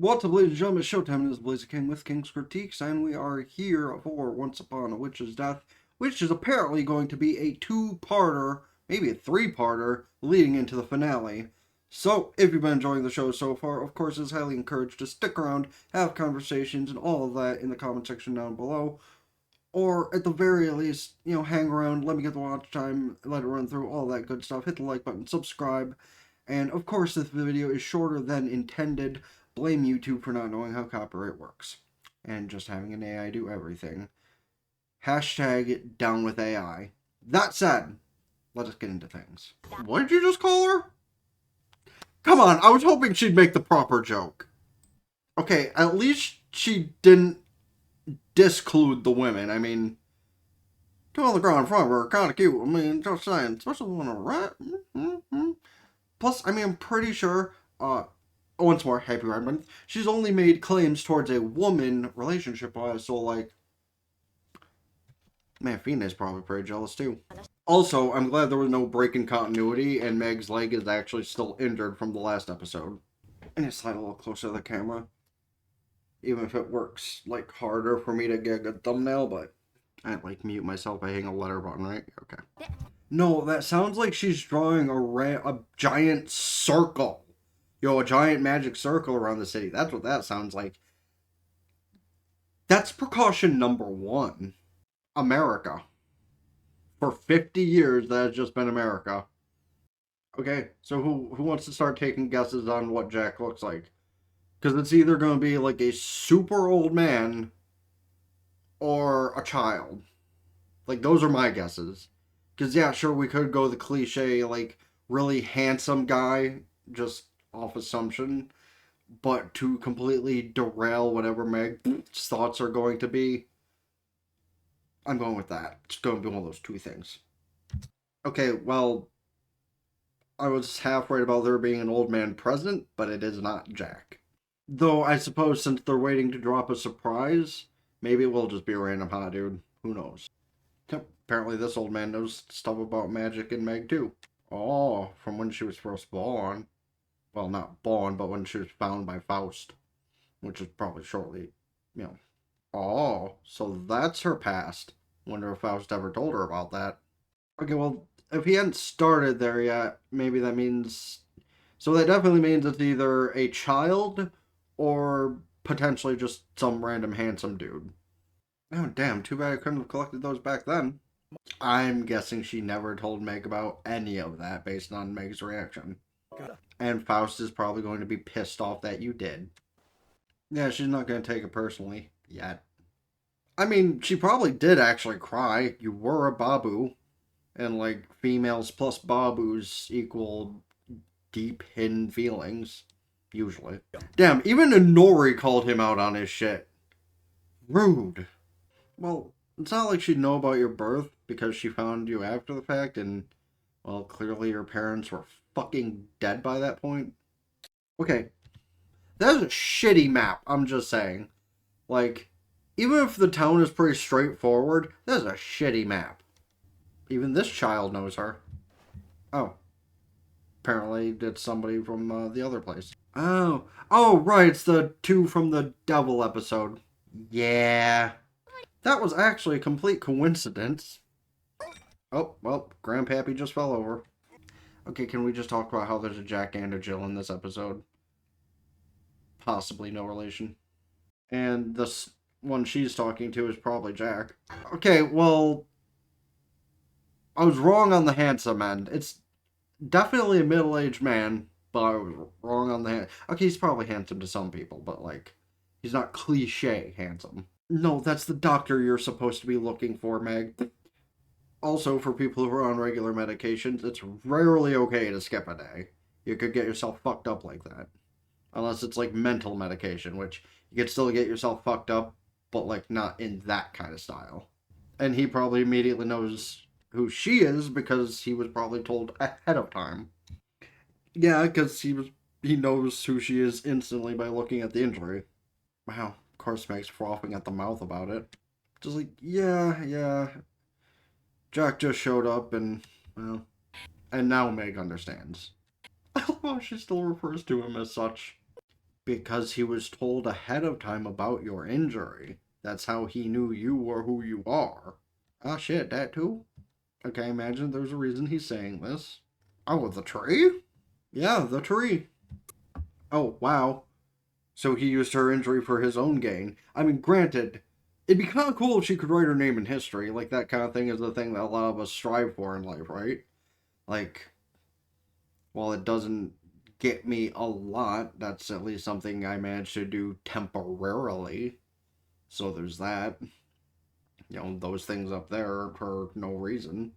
What's up, ladies and gentlemen? It's showtime. It is Blazer King with King's Critiques, and we are here for Once Upon a Witch's Death, which is apparently going to be a two-parter, maybe a three-parter, leading into the finale. So, if you've been enjoying the show so far, of course, it's highly encouraged to stick around, have conversations, and all of that in the comment section down below. Or, at the very least, hang around, let me get the watch time, let it run through, all that good stuff. Hit the like button, subscribe. And, of course, if the video is shorter than intended, blame YouTube for not knowing how copyright works. And just having an AI do everything. Hashtag down with AI. That said, let us get into things. What did you just call her? Come on, I was hoping she'd make the proper joke. Okay, at least she didn't disclude the women. I mean, two on the ground front of her are kind of cute. I mean, just saying, especially when a rat. Plus, I mean, I'm pretty sure, once more, happy Pride Month, she's only made claims towards a woman relationship-wise, so, like, man, Fina's probably pretty jealous, too. Also, I'm glad there was no break in continuity, and Meg's leg is actually still injured from the last episode. I need to slide a little closer to the camera. Even if it works, like, harder for me to get a good thumbnail, but I can't, like, mute myself by hitting a letter button, right? Okay. No, that sounds like she's drawing a giant circle. A giant magic circle around the city. That's what that sounds like. That's precaution number one. America. For 50 years, that has just been America. Okay, so who wants to start taking guesses on what Jack looks like? Because it's either going to be like a super old man or a child. Like, those are my guesses. Because, yeah, sure, we could go the cliche, like, really handsome guy, just off assumption. But to completely derail whatever Meg's thoughts are going to be, I'm going with that. It's going to be one of those two things. Okay, well, I was half right about there being an old man present, but it is not Jack. Though, I suppose since they're waiting to drop a surprise, maybe it will just be a random hot dude. Who knows? Apparently this old man knows stuff about magic and Meg too. Oh, from when she was first born. Well, not born, but when she was found by Faust. Which is probably shortly, you know. Oh, so that's her past. Wonder if Faust ever told her about that. Okay, well, if he hadn't started there yet, maybe that means... So that definitely means it's either a child or potentially just some random handsome dude. Oh, damn, too bad I couldn't have collected those back then. I'm guessing she never told Meg about any of that based on Meg's reaction. And Faust is probably going to be pissed off that you did. Yeah, she's not going to take it personally yet. I mean, she probably did actually cry. You were a babu. And, like, females plus babus equal deep hidden feelings. Usually. Damn, even Inori called him out on his shit. Rude. Well, it's not like she'd know about your birth because she found you after the fact and, well, clearly your parents were fucking dead by that point. Okay, that's a shitty map, I'm just saying. Like, even if the town is pretty straightforward, that's a shitty map. Even this child knows her. Oh. Apparently it's somebody from the other place. Oh. Oh, right, it's the two from the Devil episode. Yeah. That was actually a complete coincidence. Oh, well, Grandpappy just fell over. Okay, can we just talk about how there's a Jack and a Jill in this episode? Possibly no relation. And this one she's talking to is probably Jack. Okay, well, I was wrong on the handsome end. It's definitely a middle-aged man, but I was wrong on the Okay, he's probably handsome to some people, but, like, he's not cliche handsome. No, that's the doctor you're supposed to be looking for, Meg. Also, for people who are on regular medications, it's rarely okay to skip a day. You could get yourself fucked up like that. Unless it's, like, mental medication, which you could still get yourself fucked up, but, like, not in that kind of style. And he probably immediately knows who she is because he was probably told ahead of time. Yeah, because he knows who she is instantly by looking at the injury. Wow, of course Meg's frothing at the mouth about it. Just like, yeah. Jack just showed up and, well, and now Meg understands. I love how she still refers to him as such. Because he was told ahead of time about your injury. That's how he knew you were who you are. Ah, shit, that too? Okay, imagine there's a reason he's saying this. Oh, the tree? Yeah, the tree. Oh, wow. So he used her injury for his own gain. I mean, granted, it'd be kind of cool if she could write her name in history. Like, that kind of thing is the thing that a lot of us strive for in life, right? Like, while it doesn't get me a lot, that's at least something I managed to do temporarily. So there's that. You know, those things up there for no reason.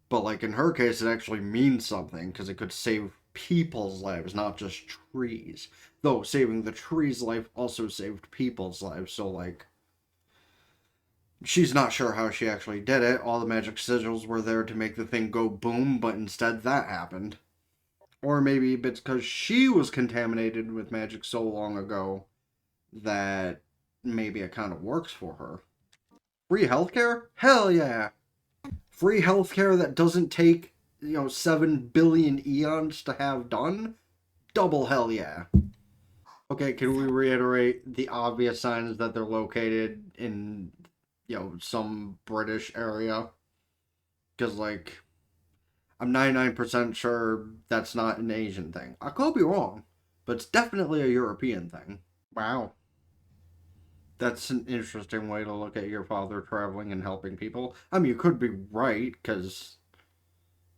But, like, in her case, it actually means something because it could save people's lives, not just trees. Though saving the tree's life also saved people's lives. So, like, she's not sure how she actually did it. All the magic sigils were there to make the thing go boom, but instead that happened. Or maybe it's because she was contaminated with magic so long ago that maybe it kind of works for her. Free healthcare? Hell yeah! Free healthcare that doesn't take, 7 billion eons to have done? Double hell yeah. Okay, can we reiterate the obvious signs that they're located in, some British area? Because, like, I'm 99% sure that's not an Asian thing. I could be wrong, but it's definitely a European thing. Wow. That's an interesting way to look at your father traveling and helping people. I mean, you could be right, because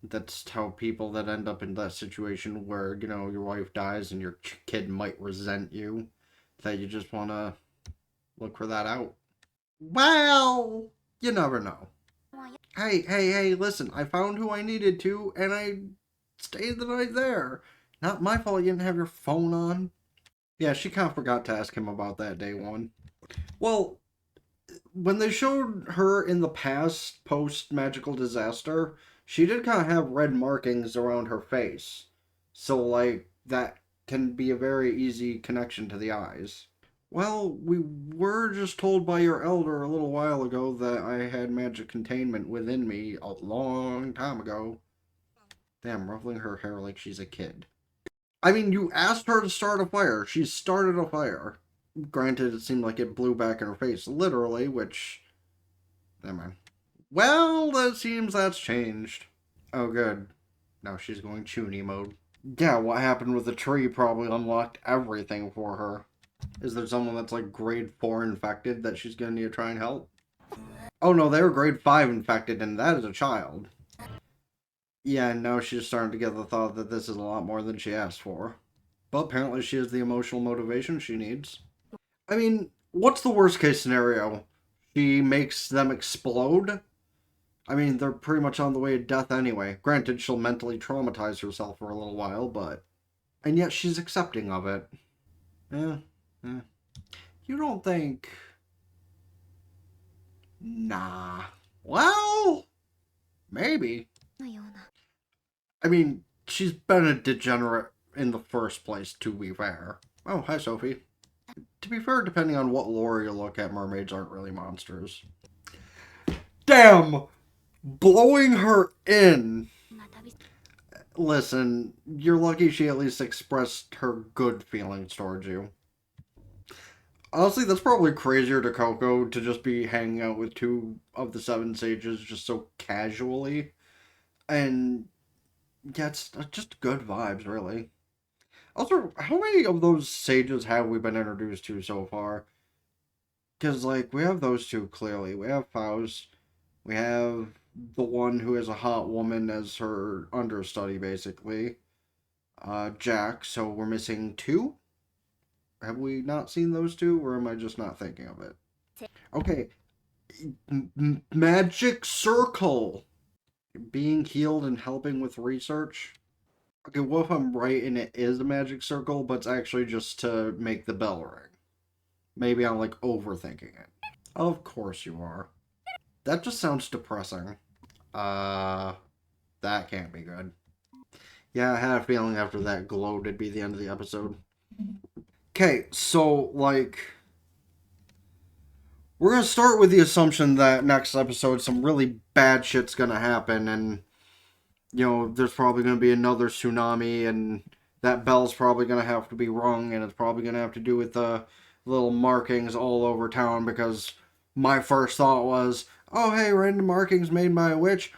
that's how people that end up in that situation where, your wife dies and your kid might resent you, that you just want to look for that out. Well, you never know. Hey, listen, I found who I needed to, and I stayed the night there. Not my fault you didn't have your phone on. Yeah, she kind of forgot to ask him about that day one. Well, when they showed her in the past, post magical disaster, she did kind of have red markings around her face. So, like, that can be a very easy connection to the eyes. Well, we were just told by your elder a little while ago that I had magic containment within me a long time ago. Damn, ruffling her hair like she's a kid. I mean, you asked her to start a fire. She started a fire. Granted, it seemed like it blew back in her face, literally, which... Never mind. Well, it seems that's changed. Oh, good. Now she's going Chuny mode. Yeah, what happened with the tree probably unlocked everything for her. Is there someone that's like grade 4 infected that she's gonna need to try and help? Oh no, they were grade 5 infected, and that is a child. Yeah, and now she's starting to get the thought that this is a lot more than she asked for. But apparently she has the emotional motivation she needs. I mean, what's the worst case scenario? She makes them explode? I mean, they're pretty much on the way to death anyway. Granted, she'll mentally traumatize herself for a little while, but... And yet she's accepting of it. Yeah. You don't think... Nah. Well... Maybe. I mean, she's been a degenerate in the first place, to be fair. Oh, hi, Sophie. To be fair, depending on what lore you look at, mermaids aren't really monsters. Damn! Blowing her in. Listen, you're lucky she at least expressed her good feelings towards you. Honestly, that's probably crazier to Coco to just be hanging out with 2 of the 7 sages just so casually. And yeah, it's just good vibes, really. Also, how many of those sages have we been introduced to so far? Because, like, we have those 2, clearly. We have Faust. We have the one who has a hot woman as her understudy, basically. Jack, so we're missing 2? Have we not seen those 2, or am I just not thinking of it? Okay. Magic Circle! Being healed and helping with research? Okay, what if I'm right and it is a magic circle, but it's actually just to make the bell ring? Maybe I'm, like, overthinking it. Of course you are. That just sounds depressing. That can't be good. Yeah, I had a feeling after that glow would be the end of the episode. Okay, so, like... We're gonna start with the assumption that next episode some really bad shit's gonna happen, and... there's probably going to be another tsunami, and that bell's probably going to have to be rung, and it's probably going to have to do with the little markings all over town, because my first thought was, oh, hey, random markings made by a witch.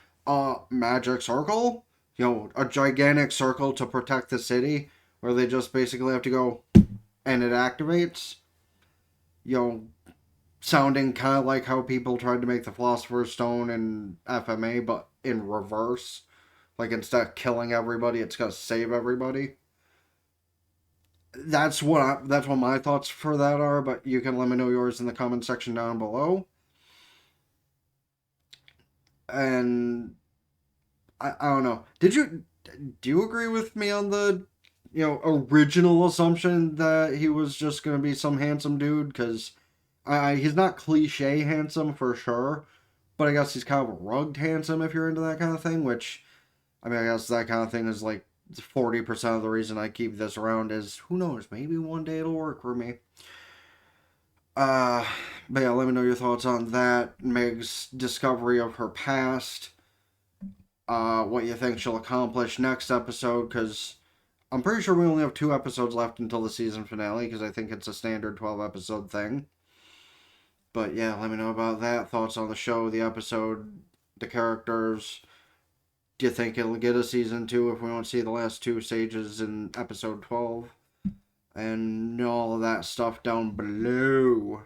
Magic circle? A gigantic circle to protect the city, where they just basically have to go and it activates. You know, sounding kind of like how people tried to make the Philosopher's Stone in FMA, but in reverse. Like, instead of killing everybody, it's gonna save everybody. That's what my thoughts for that are. But you can let me know yours in the comment section down below. And I don't know. Do you agree with me on the original assumption that he was just gonna be some handsome dude? Because he's not cliche handsome for sure, but I guess he's kind of rugged handsome if you're into that kind of thing, which, I mean, I guess that kind of thing is like 40% of the reason I keep this around is, who knows, maybe one day it'll work for me. Uh, but yeah, let me know your thoughts on that. Meg's discovery of her past. What you think she'll accomplish next episode, because I'm pretty sure we only have 2 episodes left until the season finale, because I think it's a standard 12 episode thing. But yeah, let me know about that. Thoughts on the show, the episode, the characters. Do you think it'll get a season 2 if we don't see the last 2 stages in episode 12? And all of that stuff down below.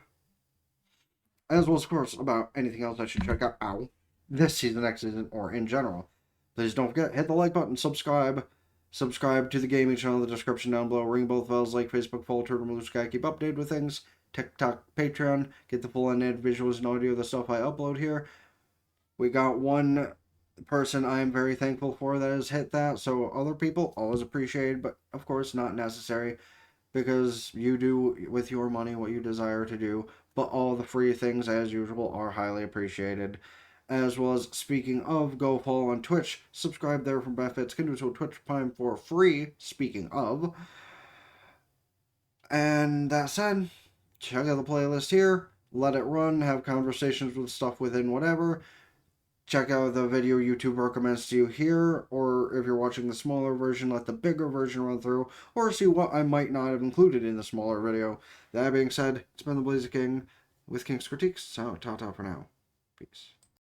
As well as, of course, about anything else I should check out this season, next season, or in general. Please don't forget, hit the like button, subscribe. Subscribe to the gaming channel in the description down below. Ring both bells like Facebook, follow Twitter, Blue Sky. Keep updated with things. TikTok, Patreon. Get the full unedited visuals and audio of the stuff I upload here. We got one person I am very thankful for that has hit that. So other people, always appreciated, but of course not necessary, because you do with your money what you desire to do. But all the free things, as usual, are highly appreciated. As well as, speaking of, go follow on Twitch. Subscribe there for benefits. Can do so Twitch Prime for free, speaking of. And that said, check out the playlist here. Let it run. Have conversations with stuff within whatever. Check out the video YouTube recommends to you here. Or if you're watching the smaller version, let the bigger version run through. Or see what I might not have included in the smaller video. That being said, it's been the Blazer King with King's Critiques. So, ta-ta for now. Peace.